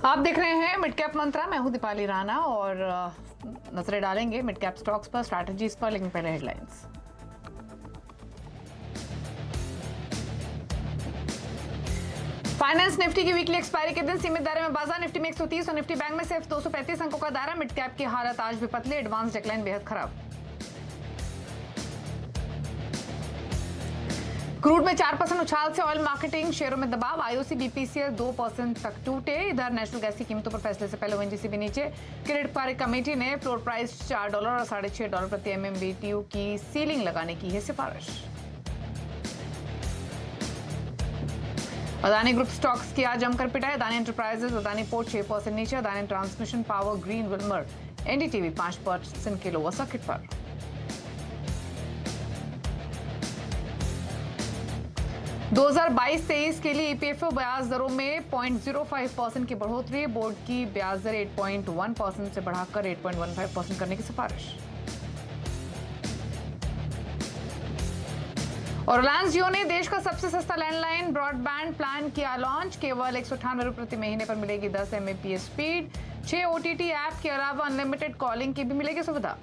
आप देख रहे हैं मिड कैप मंत्रा। मैं हूं दीपाली राणा और नजरें डालेंगे मिड कैप स्टॉक्स पर, स्ट्रैटेजीज पर, लेकिन पहले हेडलाइंस। फाइनेंस निफ्टी की वीकली एक्सपायरी के दिन सीमित दायरे में बाजार। निफ्टी में 130 और निफ्टी बैंक में सिर्फ 235 अंकों का दायरा। मिड कैप की हालत आज भी पतली, एडवांस डिक्लाइन बेहद खराब। क्रूड में 4% उछाल से ऑयल मार्केटिंग शेयरों में दबाव। आईओसी बीपीसीएल 2% तक टूटे। इधर नेशनल गैस की कीमतों पर फैसले से पहले ओएनजीसी भी नीचे। क्रेडिट पार्क कमेटी ने फ्लोर प्राइस $4 और $6.5 प्रति एमएमबीटीयू की सीलिंग लगाने की है सिफारिश। अदानी ग्रुप स्टॉक्स की आज जमकर पिटाई। अदानी एंटरप्राइजेज, अदानी पोर्ट 6% नीचे। Adani transmission power, green Wilmer, NDTV 5% के लोअर सर्किट पर। दो 2022-23 के लिए ईपीएफओ ब्याज दरों में 0.05% की बढ़ोतरी। बोर्ड की ब्याज दर 8.1% से बढ़ाकर 8.15% करने की सिफारिश। और रिलायंस जियो ने देश का सबसे सस्ता लैंडलाइन ब्रॉडबैंड प्लान किया लॉन्च। केवल 198 रुपये प्रति महीने पर मिलेगी 10 Mbps स्पीड। 6 OTT ऐप के अलावा अनलिमिटेड कॉलिंग की भी मिलेगी सुविधा।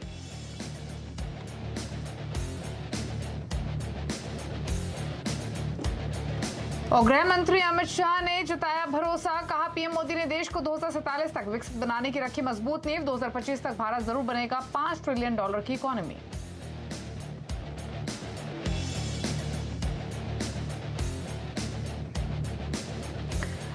और गृह मंत्री अमित शाह ने जताया भरोसा। कहा पीएम मोदी ने देश को 2047 तक विकसित बनाने की रखी मजबूत नींव। 2025 तक भारत जरूर बनेगा $5 ट्रिलियन की इकोनॉमी।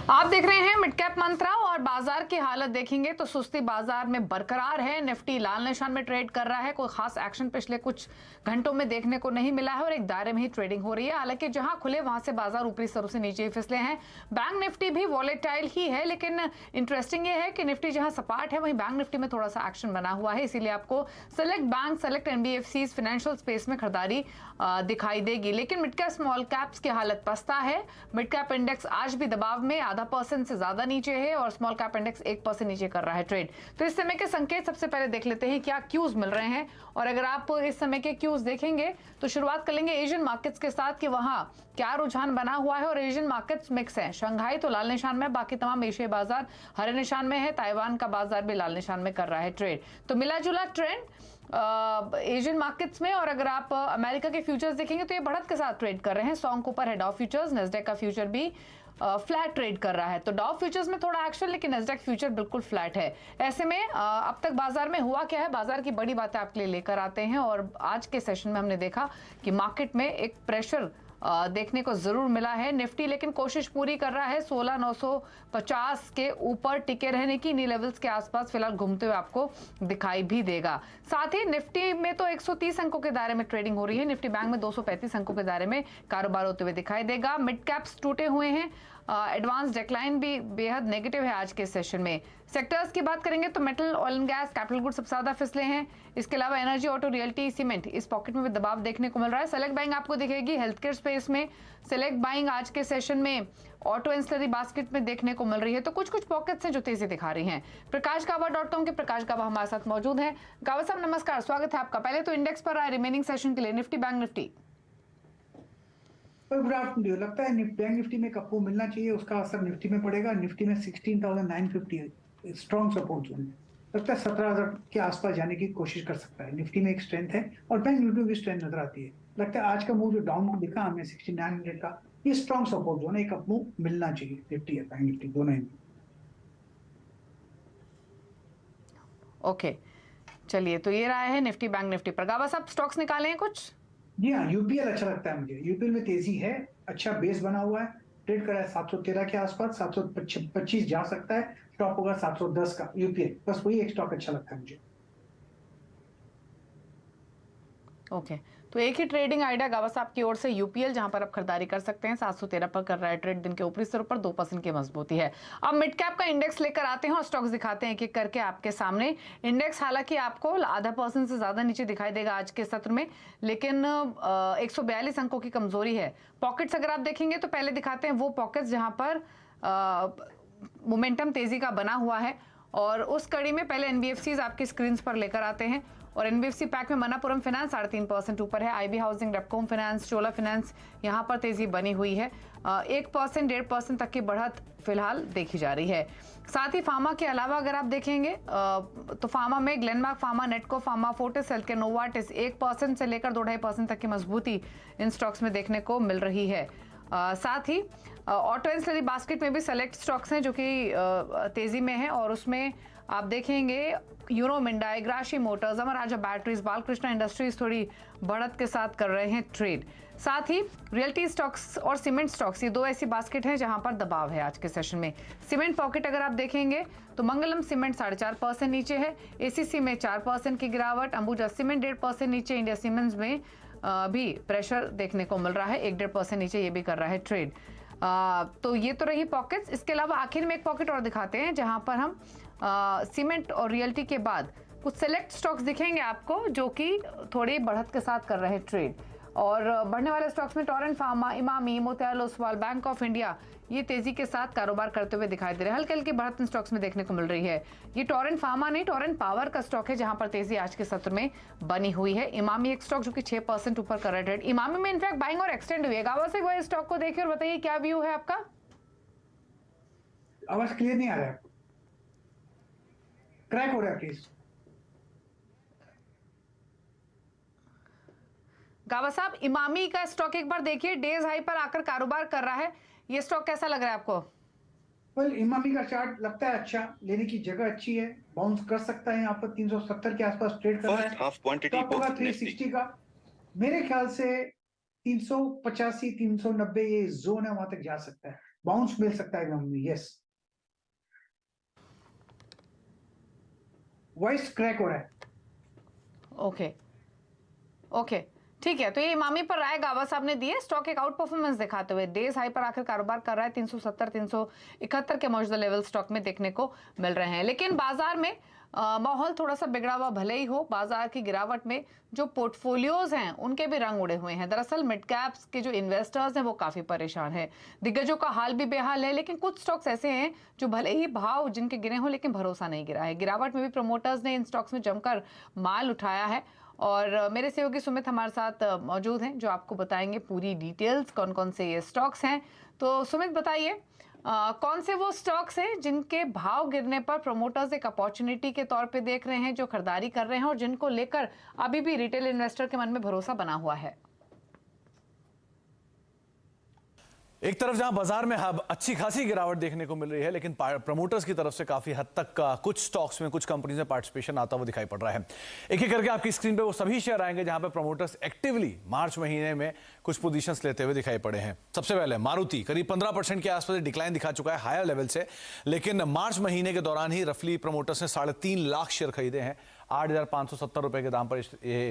आप देख रहे हैं मिड कैप मंत्रा और बाजार की हालत देखेंगे तो सुस्ती बाजार में बरकरार है। निफ्टी लाल निशान में ट्रेड कर रहा है। कोई खास एक्शन पिछले कुछ घंटों में देखने को नहीं मिला है और एक दायरे में ही ट्रेडिंग हो रही है। हालांकि जहां खुले वहां से बाजार ऊपरी स्तरों से नीचे ही फिसले हैं। बैंक निफ्टी भी वॉलेटाइल ही है, लेकिन इंटरेस्टिंग ये है कि निफ्टी जहां सपाट है वहीं बैंक निफ्टी में थोड़ा सा एक्शन बना हुआ है। इसीलिए आपको select bank, select NBFC financial space में खरीदारी दिखाई देगी। लेकिन मिड कैप स्मॉल कैप्स की हालत पस्ता है। मिड कैप इंडेक्स आज भी दबाव में 0.5% से ज्यादा नीचे है और स्मॉल कैप इंडेक्स 1% नीचे कर रहा है ट्रेड। तो इस समय के संकेत सबसे पहले देख लेते हैं क्या क्यूज मिल रहे हैं। और अगर आप इस समय के क्यूज देखेंगे तो शुरुआत कर लेंगे एशियन मार्केट्स के साथ कि वहां क्या रुझान बना हुआ है। और एशियन मार्केट्स मिक्स है। शंघाई तो लाल निशान में, बाकी तमाम एशियाई बाजार हरे निशान में है। ताइवान का बाजार भी लाल निशान में कर रहा है ट्रेड। तो मिला जुला ट्रेंड एशियन मार्केट्स में। और अगर आप अमेरिका के फ्यूचर्स देखेंगे तो ये बढ़त के साथ ट्रेड कर रहे हैं। सॉन्ग के ऊपर है डॉव फ्यूचर्स। नेस्डेक का फ्यूचर भी फ्लैट ट्रेड कर रहा है। तो डॉव फ्यूचर्स में थोड़ा एक्शन, लेकिन नेस्डेक फ्यूचर बिल्कुल फ्लैट है। ऐसे में अब तक बाजार में हुआ क्या है, बाजार की बड़ी बातें आपके लिए लेकर आते हैं। और आज के सेशन में हमने देखा कि मार्केट में एक प्रेशर देखने को जरूर मिला है। निफ्टी लेकिन कोशिश पूरी कर रहा है 16,950 के ऊपर टिके रहने की। इन्हीं लेवल्स के आसपास फिलहाल घूमते हुए आपको दिखाई भी देगा। साथ ही निफ्टी में तो 130 अंकों के दायरे में ट्रेडिंग हो रही है। निफ्टी बैंक में 235 अंकों के दायरे में कारोबार होते हुए दिखाई देगा। मिड कैप्स टूटे हुए हैं। एडवांस डिक्लाइन भी बेहद नेगेटिव है आज के सेशन में। सेक्टर्स की बात करेंगे तो metal, oil and gas, capital goods सबसे ज्यादा फिसले हैं। इसके अलावा एनर्जी, ऑटो, रियल्टी, सीमेंट, इस पॉकेट में भी दबाव देखने को मिल रहा है। सेलेक्ट बाइंग आपको दिखेगी हेल्थ केयर स्पेस में। सेलेक्ट बाइंग आज के सेशन में ऑटो एंसिलरी बास्केट में देखने को मिल रही है। तो कुछ कुछ पॉकेट्स हैं जो तेजी दिखा रही हैं। प्रकाश गावा.com के प्रकाश गावा हमारे साथ मौजूद हैं। गावा साहब नमस्कार, स्वागत है आपका। पहले तो इंडेक्स पर आए रिमेनिंग सेशन के लिए Nifty, bank Nifty. Good afternoon. लगता है बैंक निफ्टी में कपू मिलना चाहिए, उसका असर निफ्टी में पड़ेगा। निफ्टी में 16,950 स्ट्रॉन्ग सपोर्ट जोन है। लगता है 17,000 के आसपास जाने की कोशिश कर सकता है। निफ्टी में एक स्ट्रेंथ है और बैंक निफ्टी में भी स्ट्रेंथ नजर आती है। लगता है आज का मूव जो डाउन दिखा हमें 6900 का, ये स्ट्रॉन्ग सपोर्ट जोन है। एक अप मूव मिलना चाहिए निफ्टी और बैंक निफ्टी दोनों ही। ओके चलिए, तो ये रहा है निफ्टी बैंक निफ्टी पर। गावा साहब स्टॉक्स निकाले हैं कुछ? जी हाँ, यूपीएल अच्छा लगता है मुझे। यूपीएल में तेजी है, अच्छा बेस बना हुआ है। ट्रेड करा है 713 के आसपास, 725 जा सकता है। स्टॉक होगा 710 का यूपीएल। बस वही एक स्टॉक अच्छा लगता है मुझे। ओके तो एक ही ट्रेडिंग आइडिया गावा साहब की ओर से यूपीएल, जहां पर आप खरीदारी कर सकते हैं। 713 पर कर रहा है ट्रेड। दिन के ऊपरी स्तरों पर 2% की मजबूती है। अब मिड कैप का इंडेक्स लेकर आते हैं और स्टॉक्स दिखाते हैं एक एक करके आपके सामने। इंडेक्स हालांकि आपको 0.5% से ज्यादा नीचे दिखाई देगा आज के सत्र में, लेकिन 142 अंकों की कमजोरी है। पॉकेट्स अगर आप देखेंगे तो पहले दिखाते हैं वो पॉकेट्स जहां पर मोमेंटम तेजी का बना हुआ है। और उस कड़ी में पहले एनबीएफसीज आपकी स्क्रीन पर लेकर आते हैं और एनबीएफसी पैक में मनापुरम फाइनेंस 3.5% ऊपर है। आईबी हाउसिंग, रेपकोम फाइनेंस, चोला फाइनेंस यहां पर तेजी बनी हुई है। 1%, 1.5% तक की बढ़त फिलहाल देखी जा रही है। साथ ही फार्मा के अलावा अगर आप देखेंगे तो फार्मा में Glenmark pharma, नेटको pharma, Fortis healthcare, Novartis 1% से लेकर 2.5% तक की मजबूती इन स्टॉक्स में देखने को मिल रही है। साथ ही ऑटो एंसिलरी बास्केट में भी सेलेक्ट स्टॉक्स हैं जो कि तेजी में है और उसमें आप देखेंगे यूरो मिंडाई, ग्राशी मोटर्स, अमर राजा बैटरीज, बालकृष्ण इंडस्ट्रीज थोड़ी बढ़त के साथ कर रहे हैं ट्रेड। साथ ही रियल्टी स्टॉक्स और सीमेंट स्टॉक्स, ये दो ऐसी बास्केट हैं जहां पर दबाव है आज के सेशन में। सीमेंट पॉकेट अगर आप देखेंगे तो मंगलम सीमेंट 4.5% नीचे है, एसीसी में 4% की गिरावट, अंबुजा सीमेंट 1.5% नीचे, इंडिया सीमेंट्स में भी प्रेशर देखने को मिल रहा है, 1-1.5% नीचे ये भी कर रहा है ट्रेड। तो ये तो रही पॉकेट्स। इसके अलावा आखिर में एक पॉकेट और दिखाते हैं जहां पर हम सीमेंट और रियल्टी के बाद कुछ सेलेक्ट स्टॉक्स दिखेंगे आपको जो कि थोड़ी बढ़त के साथ कर रहे हैं ट्रेड। और बढ़ने वाले स्टॉक्स में टोरेंट फार्मा, इमामी, मोतियाल ओसवाल, बैंक ऑफ इंडिया ये तेजी के साथ कारोबार करते हुए दिखाई दे रहे हैं। हल्के हल्की बढ़त इन स्टॉक्स में देखने को मिल रही है। ये टोरेंट फार्मा नहीं, टोरेंट पावर का स्टॉक है जहां पर तेजी आज के सत्र में बनी हुई है। इमामी एक स्टॉक जो कि 6% ऊपर कर रहा है ट्रेड। इमामी में इनफैक्ट बाइंग और एक्सटेंड हुई है। गावा से वही स्टॉक को देखिए और बताइए क्या व्यू है आपका। आवाज क्लियर नहीं आ रहा है, क्रैक हो रहा है प्लीज। गावा साहब, इमामी का स्टॉक एक बार देखिए, डेज हाई पर आकर कारोबार कर रहा है। ये स्टॉक कैसा लग रहा है आपको? वेल, इमामी का चार्ट लगता है अच्छा, लेने की जगह अच्छी है, बाउंस कर सकता है। यहाँ पर 370 के आसपास ट्रेड कर रहा है। टॉप होगा 360 का, मेरे ख्याल से 385, 390 ये जोन है, वहां तक जा सकता है, बाउंस मिल सकता है इमामी। यस, वॉइस क्रैक हो रहा है। ओके ओके, ठीक है। तो ये इमामी पर राय गावा साहब ने दी है। स्टॉक एक आउट परफॉर्मेंस दिखाते हुए डेज हाई पर आखिर कारोबार कर रहा है। 370, 371 के मौजूदा लेवल स्टॉक में देखने को मिल रहे हैं। लेकिन बाजार में माहौल थोड़ा सा बिगड़ा हुआ भले ही हो, बाजार की गिरावट में जो पोर्टफोलियोज हैं उनके भी रंग उड़े हुए हैं। दरअसल मिड कैप्स के जो इन्वेस्टर्स हैं वो काफी परेशान हैं। दिग्गजों का हाल भी बेहाल है, लेकिन कुछ स्टॉक्स ऐसे हैं जो भले ही भाव जिनके गिरे हों लेकिन भरोसा नहीं गिरा है। गिरावट में भी प्रमोटर्स ने इन स्टॉक्स में जमकर माल उठाया है और मेरे सहयोगी सुमित हमारे साथ मौजूद हैं जो आपको बताएंगे पूरी डिटेल्स, कौन कौन से ये स्टॉक्स हैं। तो सुमित बताइए, कौन से वो स्टॉक्स हैं जिनके भाव गिरने पर प्रमोटर्स एक अपॉर्चुनिटी के तौर पे देख रहे हैं, जो खरीदारी कर रहे हैं और जिनको लेकर अभी भी रिटेल इन्वेस्टर के मन में भरोसा बना हुआ है? एक तरफ जहां बाजार में अच्छी खासी गिरावट देखने को मिल रही है, लेकिन प्रमोटर्स की तरफ से काफी हद तक कुछ स्टॉक्स में, कुछ कंपनीज में पार्टिसिपेशन आता हुआ दिखाई पड़ रहा है। एक एक करके आपकी स्क्रीन पे वो सभी शेयर आएंगे जहां पे प्रमोटर्स एक्टिवली मार्च महीने में कुछ पोजीशंस लेते हुए दिखाई पड़े हैं। सबसे पहले मारुति करीब 15% के आसपास डिक्लाइन दिखा चुका है हायर लेवल से, लेकिन मार्च महीने के दौरान ही रफली प्रमोटर्स ने 3.5 लाख शेयर खरीदे हैं। 8,570 रुपए के दाम पर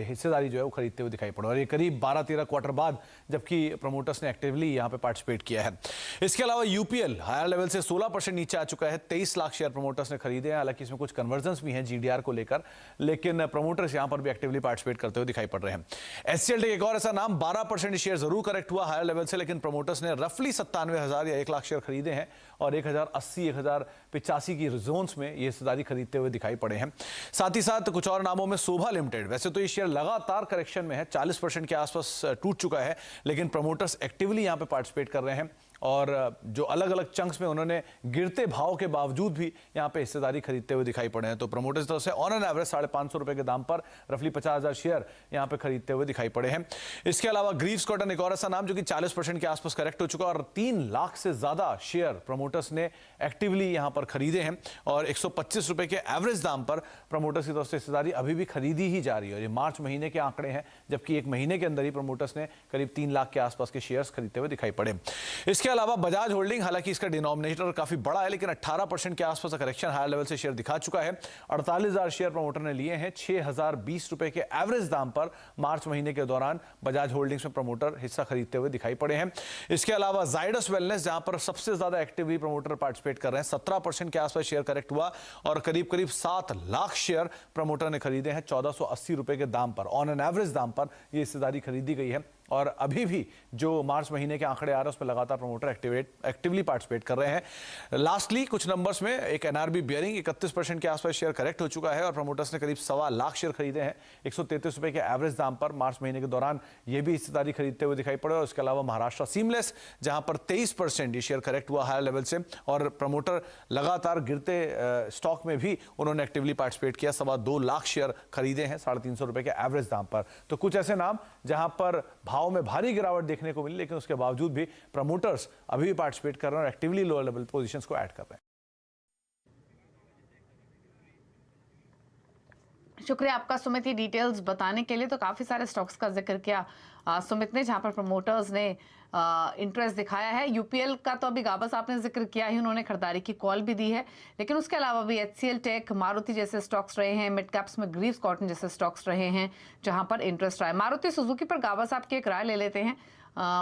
हिस्सेदारी जो है वो खरीदते हुए दिखाई पड़ा और ये करीब 12-13 क्वार्टर बाद जबकि प्रमोटर्स ने एक्टिवली यहाँ पे पार्टिसिपेट किया है। इसके अलावा यूपीएल हायर लेवल से 16% नीचे आ चुका है। 23 लाख शेयर प्रमोटर्स ने खरीदे हैं। हालांकि इसमें कुछ कन्वर्जन्स भी हैं जीडीआर को लेकर, लेकिन प्रमोटर्स यहाँ पर भी एक्टिवली पार्टिसिपेट करते हुए दिखाई पड़ रहे हैं। एचसीएल एक और ऐसा नाम, 12% शेयर जरूर करेक्ट हुआ हायर लेवल से, लेकिन प्रमोटर्स ने रफली 97,000 या 1 लाख शेयर खरीदे हैं और 1,080, 1,085 की जोन्स में ये हिस्सेदारी खरीदते हुए दिखाई पड़े हैं। साथ ही साथ कुछ और नामों में शोभा लिमिटेड, वैसे तो ये शेयर लगातार करेक्शन में है, 40% के आसपास टूट चुका है, लेकिन प्रमोटर्स एक्टिवली यहां पे पार्टिसिपेट कर रहे हैं और जो अलग अलग चंक्स में उन्होंने गिरते भाव के बावजूद भी यहां पे हिस्सेदारी खरीदते हुए दिखाई पड़े हैं। तो प्रमोटर्स तरफ से ऑन एन एवरेज 550 रुपए के दाम पर रफली 50,000 शेयर यहां पे खरीदते हुए दिखाई पड़े हैं। इसके अलावा ग्रीव्स कॉटन एक और ऐसा नाम जो कि 40% के आसपास करेक्ट हो चुका और 3 लाख से ज्यादा शेयर प्रमोटर्स ने एक्टिवली यहां पर खरीदे हैं और 125 रुपए के एवरेज दाम पर प्रमोटर्स की तरफ से हिस्सेदारी अभी भी खरीदी ही जा रही है और ये मार्च महीने के आंकड़े हैं, जबकि एक महीने के अंदर ही प्रमोटर्स ने करीब 3 लाख के आसपास के शेयर्स खरीदते हुए दिखाई पड़े। इसके अलावा बजाज होल्डिंग, हालांकि इसका डिनोमिनेटर काफी बड़ा है, लेकिन 18% के आसपास करेक्शन हायर लेवल से शेयर दिखा चुका है। 48,000 शेयर प्रमोटर ने लिए हैं 6,020 रुपए के एवरेज दाम पर मार्च महीने के दौरान बजाज होल्डिंग्स में प्रमोटर हिस्सा खरीदते हुए दिखाई पड़े हैं। इसके अलावा जायडस वेलनेस, जहां पर सबसे ज्यादा एक्टिवली प्रमोटर पार्टिसिपेट कर रहे हैं, 17% के आसपास शेयर करेक्ट हुआ और करीब 7 लाख शेयर प्रमोटर ने खरीदे हैं 1,480 रुपए के दाम पर, ऑन एन एवरेज दाम पर यह हिस्सेदारी खरीदी गई है। और अभी भी जो मार्च महीने के आंकड़े आ रहे हैं उस पर लगातार प्रमोटर एक्टिवली पार्टिसिपेट कर रहे हैं। लास्टली कुछ नंबर्स में एक एनआरबी बियरिंग 31% के आसपास शेयर करेक्ट हो चुका है और प्रमोटर्स ने करीब 1.25 लाख शेयर खरीदे हैं 133 रुपए के एवरेज दाम पर। मार्च महीने के दौरान ये भी हिस्सेदारी खरीदते हुए दिखाई पड़े। और इसके अलावा महाराष्ट्र सीमलेस जहां पर 23% ये शेयर करेक्ट हुआ हायर लेवल से और प्रमोटर लगातार गिरते स्टॉक में भी उन्होंने एक्टिवली पार्टिसिपेट किया। 2.25 लाख शेयर खरीदे हैं 350 रुपए के एवरेज दाम पर। तो कुछ ऐसे नाम जहां पर भाव में भारी गिरावट देखने को मिली लेकिन उसके बावजूद भी प्रमोटर्स अभी भी पार्टिसिपेट कर रहे हैं और एक्टिवली लोअर लेवल पोजीशंस को ऐड कर रहे हैं। शुक्रिया आपका सुमित, ये डिटेल्स बताने के लिए। तो काफी सारे स्टॉक्स का जिक्र किया सुमित ने जहां पर प्रमोटर्स ने इंटरेस्ट दिखाया है। यूपीएल का तो अभी गाबा साहब ने जिक्र किया ही, उन्होंने खरीदारी की कॉल भी दी है। लेकिन उसके अलावा भी HCL टेक, मारुति जैसे स्टॉक्स रहे हैं, मिड कैप्स में ग्रीव्स कॉटन जैसे स्टॉक्स रहे हैं जहां पर इंटरेस्ट रहा है। मारुति सुजुकी पर गाबा साहब की एक राय ले लेते हैं।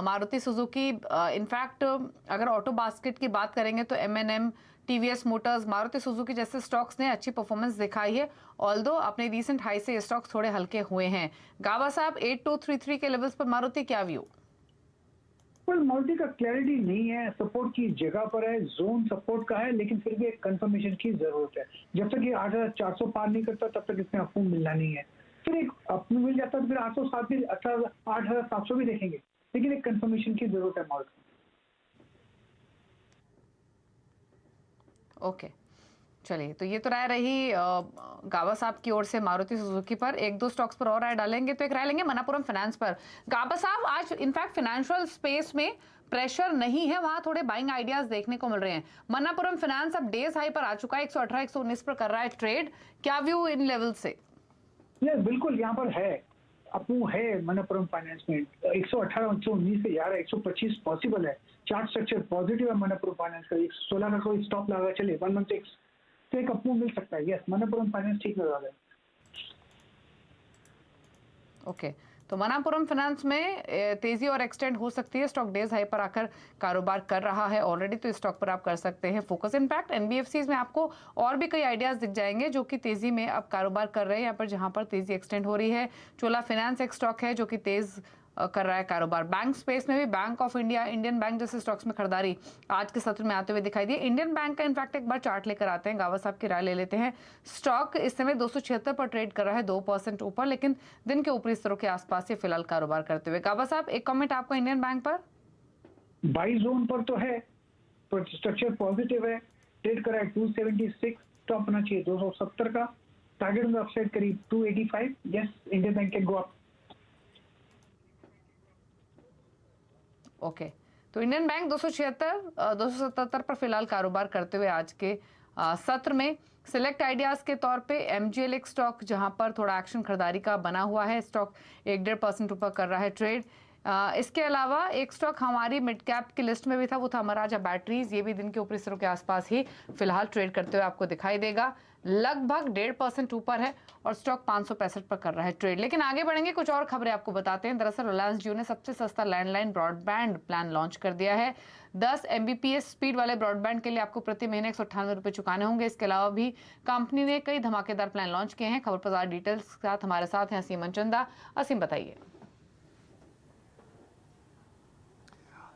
मारुति सुजुकी इनफैक्ट अगर ऑटो बास्केट की बात करेंगे तो M&M, TVS Motors, Maruti Suzuki जैसे स्टॉक्स ने अच्छी परफॉर्मेंस दिखाई है। ऑल्दो अपने रीसेंट हाई से ये स्टॉक्स थोड़े हल्के हुए हैं। गाबा साहब 8233 के लेवल्स पर मारुति क्या व्यू? मारुति का क्लैरिटी नहीं है, सपोर्ट की जगह पर है, जोन सपोर्ट का है, लेकिन फिर भी एक कंफर्मेशन की जरूरत है। जब तक ये 8400 पार नहीं करता तब तक इसमें अप मूव मिलना नहीं है। फिर एक अप मूव मिल जाता तो फिर 807 भी 8700 भी देखेंगे, लेकिन एक कंफर्मेशन की जरूरत है मारुति। ओके चलिए, तो ये तो राय रही गाबा साहब की ओर से मारुति सुजुकी पर। एक दो स्टॉक्स पर और राय डालेंगे तो एक राय लेंगे मनापुरम फाइनेंस पर। गाबा साहब आज इनफैक्ट फाइनेंशियल स्पेस में प्रेशर नहीं है, वहां थोड़े बाइंग आइडियाज देखने को मिल रहे हैं। मनापुरम फाइनेंस अब डेज हाई पर आ चुका है, 118 119 पर कर रहा है ट्रेड। क्या व्यू इन लेवल से? बिल्कुल यहाँ पर है, अपू है मनापुरम फाइनेंस में 118 119 से यार 125 पॉसिबल है। चार्ट स्ट्रक्चर पॉजिटिव है मनापुरम फाइनेंस का। 16 का कोई स्टॉप लगा चले 1 मंथ तो एक अपू मिल सकता है। यस, मनापुरम फाइनेंस ठीक लगा है। ओके, तो मनापुरम फाइनेंस में तेजी और एक्सटेंड हो सकती है। स्टॉक डेज हाई पर आकर कारोबार कर रहा है ऑलरेडी, तो इस स्टॉक पर आप कर सकते हैं फोकस। इनफैक्ट एनबीएफसीज में आपको और भी कई आइडियाज दिख जाएंगे जो कि तेजी में अब कारोबार कर रहे हैं यहाँ पर, जहां पर तेजी एक्सटेंड हो रही है। चोला फाइनेंस एक स्टॉक है जो कि तेज कर रहा है कारोबार। बैंक स्पेस में भी bank of India, Indian bank जैसे स्टॉक्स में खरीदारी आज के सत्र में आते हुए दिखाई दी। इंडियन बैंक का इनफैक्ट एक बार चार्ट लेकर आते हैं, गावा साहब की राय ले लेते हैं। स्टॉक इस समय 276 पर ट्रेड कर रहा है, 2% ऊपर, लेकिन दिन के ऊपरी स्तरों के आसपास ये फिलहाल कारोबार करते हुए। गावा साहब एक कमेंट आपको इंडियन बैंक पर? बाई जोन पर तो है, पर स्ट्रक्चर पॉजिटिव है, ट्रेड कर रहा है 276, स्टॉप होना चाहिए 270 का, टारगेट में अपसाइड करीब 285। Yes, Indian bank can go up. Okay, तो इंडियन बैंक 277 पर फिलहाल कारोबार करते हुए आज के सत्र में। सिलेक्ट आइडियाज के तौर पे MGL एक स्टॉक जहां पर थोड़ा एक्शन खरीदारी का बना हुआ है, स्टॉक 1-1.5% ऊपर कर रहा है ट्रेड। इसके अलावा एक स्टॉक हमारी मिड कैप की लिस्ट में भी था, वो था महाराजा बैटरीज। ये भी दिन के ऊपरी स्तरों के आसपास ही फिलहाल ट्रेड करते हुए आपको दिखाई देगा, लगभग 1.5% ऊपर है और स्टॉक 565 पर कर रहा है ट्रेड। लेकिन आगे बढ़ेंगे, कुछ और खबरें आपको बताते हैं। दरअसल रिलायंस जियो ने सबसे सस्ता लैंडलाइन ब्रॉडबैंड प्लान लॉन्च कर दिया है। 10 Mbps स्पीड वाले ब्रॉडबैंड के लिए आपको प्रति महीने 198 रुपए चुकाने होंगे। इसके अलावा भी कंपनी ने कई धमाकेदार प्लान लॉन्च किए हैं। खबर बाजार डिटेल्स के साथ हमारे साथ हैं असीम मनचंदा। असीम बताइए।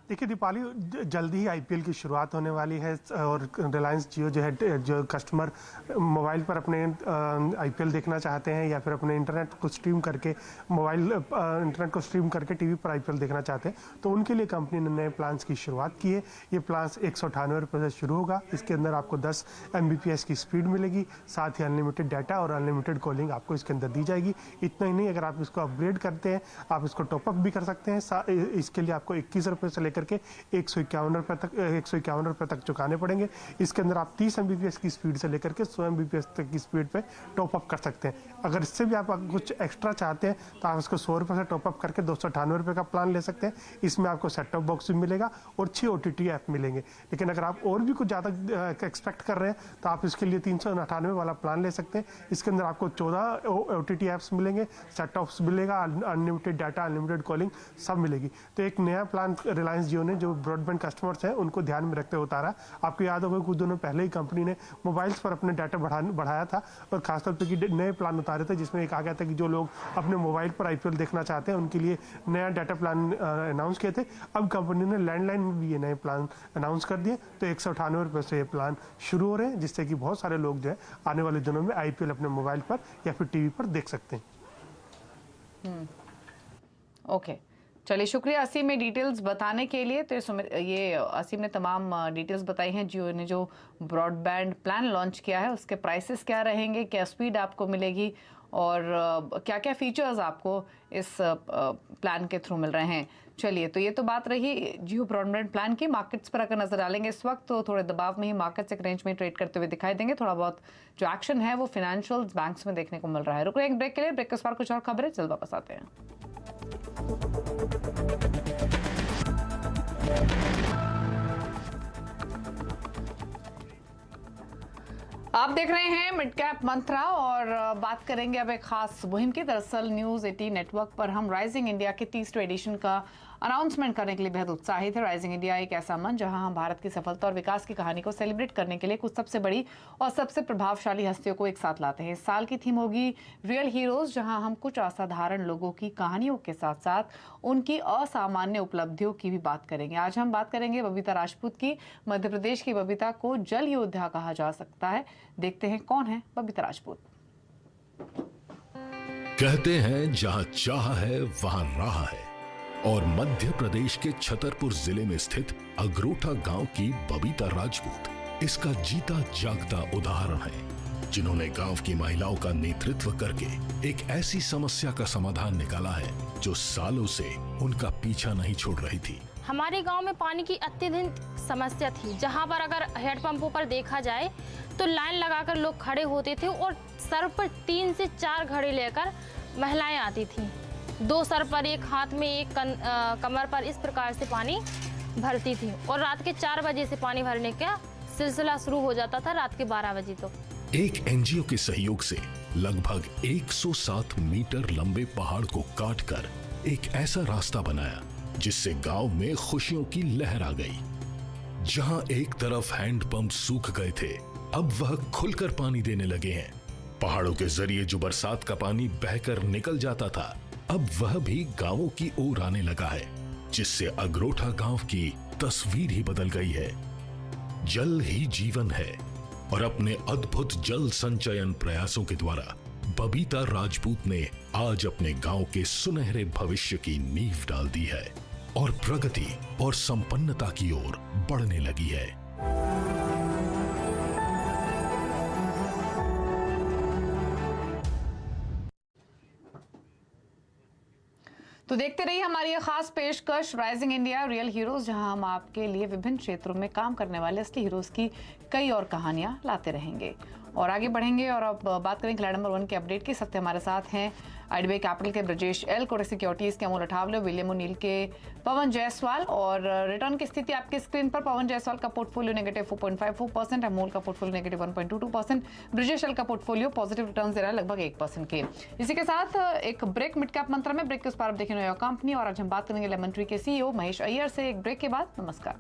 देखिए दीपाली, जल्दी ही IPL की शुरुआत होने वाली है और रिलायंस जियो जो है, जो कस्टमर मोबाइल पर अपने IPL देखना चाहते हैं या फिर अपने इंटरनेट को स्ट्रीम करके इंटरनेट को स्ट्रीम करके टीवी पर IPL देखना चाहते हैं, तो उनके लिए कंपनी ने नए प्लान्स की शुरुआत की है। ये प्लान्स 198 रुपये से शुरू होगा। इसके अंदर आपको 10 Mbps की स्पीड मिलेगी, साथ ही अनलिमिटेड डाटा और अनलिमिटेड कॉलिंग आपको इसके अंदर दी जाएगी। इतना ही नहीं, अगर आप इसको अपग्रेड करते हैं, आप इसको टॉपअप भी कर सकते हैं। इसके लिए आपको 21 रुपये से करके 151 रुपये तक चुकाने पड़ेंगे। इसके अंदर आप 30 Mbps की स्पीड से लेकर के 100 Mbps तक की स्पीड पे टॉपअप कर सकते हैं। अगर इससे भी आप कुछ एक्स्ट्रा चाहते हैं तो आप इसको 100 रुपये से टॉपअप करके 298 रुपये का प्लान ले सकते हैं। इसमें आपको सेट टॉप बॉक्स भी मिलेगा और 6 OTT ऐप मिलेंगे। लेकिन अगर आप और भी कुछ ज़्यादा एक्सपेक्ट कर रहे हैं तो आप इसके लिए 398 वाला प्लान ले सकते हैं। इसके अंदर आपको 14 OTT ऐप्स मिलेंगे, सेट टॉप्स मिलेगा, अनलिमिटेड डाटा, अनलिमिटेड कॉलिंग सब मिलेगी। तो एक नया प्लान रिलायंस रिलायंस जियो ने जो ब्रॉडबैंड कस्टमर्स हैं उनको ध्यान में रखते हुए उतारा। आपको याद होगा कुछ दिनों पहले ही कंपनी ने मोबाइल्स पर अपने डाटा बढ़ाया था और खासतौर पर कि नए प्लान उतारे थे, जिसमें एक आ गया था कि जो लोग अपने मोबाइल पर IPL देखना चाहते हैं उनके लिए नया डाटा प्लान अनाउंस किए थे। अब कंपनी ने लैंडलाइन में भी ये नए प्लान अनाउंस कर दिए, तो 198 रुपये से ये प्लान शुरू हो रहे हैं, जिससे कि बहुत सारे लोग जो है आने वाले दिनों में IPL अपने मोबाइल पर या फिर टीवी पर देख सकते हैं। ओके, चलिए शुक्रिया असीम में डिटेल्स बताने के लिए। तो ये असीम ने तमाम डिटेल्स बताई हैं। जियो ने जो ब्रॉडबैंड प्लान लॉन्च किया है उसके प्राइसेस क्या रहेंगे, क्या स्पीड आपको मिलेगी और क्या क्या फीचर्स आपको इस प्लान के थ्रू मिल रहे हैं। चलिए, तो ये तो बात रही जियो ब्रॉडबैंड प्लान की। मार्केट्स पर अगर नजर डालेंगे इस वक्त तो थोड़े दबाव में ही मार्केट्स एक रेंज में ट्रेड करते हुए दिखाई देंगे। थोड़ा बहुत जो एक्शन है वो फाइनेंशियल्स बैंक्स में देखने को मिल रहा है। रुक रहे हैं एक ब्रेक के लिए, ब्रेक के बाद कुछ और खबरें जल्द वापस आते हैं। आप देख रहे हैं मिड कैप मंत्रा और बात करेंगे अब एक खास मुहिम की। दरअसल न्यूज़ 18 नेटवर्क पर हम राइजिंग इंडिया के 30वें एडिशन का अनाउंसमेंट करने के लिए बेहद उत्साहित है। राइजिंग इंडिया एक ऐसा मंच जहां हम भारत की सफलता और विकास की कहानी को सेलिब्रेट करने के लिए कुछ सबसे बड़ी और सबसे प्रभावशाली हस्तियों को एक साथ लाते हैं। इस साल की थीम होगी रियल हीरोज, जहां हम कुछ असाधारण लोगों की कहानियों के साथ साथ उनकी असामान्य उपलब्धियों की भी बात करेंगे। आज हम बात करेंगे बबीता राजपूत की। मध्य प्रदेश की बबीता को जल योद्धा कहा जा सकता है। देखते हैं कौन है बबीता राजपूत। कहते हैं जहां चाह है वहां राह है, और मध्य प्रदेश के छतरपुर जिले में स्थित अगरोटा गांव की बबीता राजपूत इसका जीता जागता उदाहरण है, जिन्होंने गांव की महिलाओं का नेतृत्व करके एक ऐसी समस्या का समाधान निकाला है जो सालों से उनका पीछा नहीं छोड़ रही थी। हमारे गांव में पानी की अत्यधिक समस्या थी, जहां पर अगर हेडपंपों पर देखा जाए तो लाइन लगाकर लोग खड़े होते थे और सर पर 3 से 4 घड़े लेकर महिलाएं आती थीं। 2 सर पर, एक हाथ में, एक कमर पर, इस प्रकार से पानी भरती थी और रात के 4 बजे से पानी भरने का सिलसिला शुरू हो जाता था रात के 12 बजे तक। एक NGO के सहयोग से लगभग 107 मीटर लंबे पहाड़ को काटकर एक ऐसा रास्ता बनाया जिससे गांव में खुशियों की लहर आ गई। जहां एक तरफ हैंडपंप सूख गए थे, अब वह खुलकर पानी देने लगे हैं। पहाड़ों के जरिए जो बरसात का पानी बहकर निकल जाता था, अब वह भी गांवों की ओर आने लगा है, जिससे अगरोटा गांव की तस्वीर ही बदल गई है। जल ही जीवन है और अपने अद्भुत जल संचयन प्रयासों के द्वारा बबीता राजपूत ने आज अपने गांव के सुनहरे भविष्य की नींव डाल दी है और प्रगति और संपन्नता की ओर बढ़ने लगी है। तो देखते रहिए हमारी ये खास पेशकश राइजिंग इंडिया रियल हीरोज, जहां हम आपके लिए विभिन्न क्षेत्रों में काम करने वाले असली हीरोज की कई और कहानियां लाते रहेंगे और आगे बढ़ेंगे। और अब बात करें खिलाड़ी नंबर 1 के अपडेट की। सत्य हमारे साथ हैं IDBI कैपिटल के ब्रजेश एल, कोटक सिक्योरिटीज के अमोल अठावले, विलियम ओनील के पवन जायसवाल। और रिटर्न की स्थिति आपकी स्क्रीन पर। पवन जायसवाल का पोर्टफोलियो नेगेटिव 4.54%, अमोल का पोर्टफोलियो नेगेटिव 1.22%, ब्रजेश एल का पोर्टफोलियो पॉजिटिव रिटर्न दे रहा है लगभग 1% के। इसी के साथ एक ब्रेक मिड कैप मंत्रा में। ब्रेक के उस पार आप देखें योर कंपनी और आज हम बात करेंगे लेमन ट्री के CEO महेश अय्यर से। एक ब्रेक के बाद नमस्कार।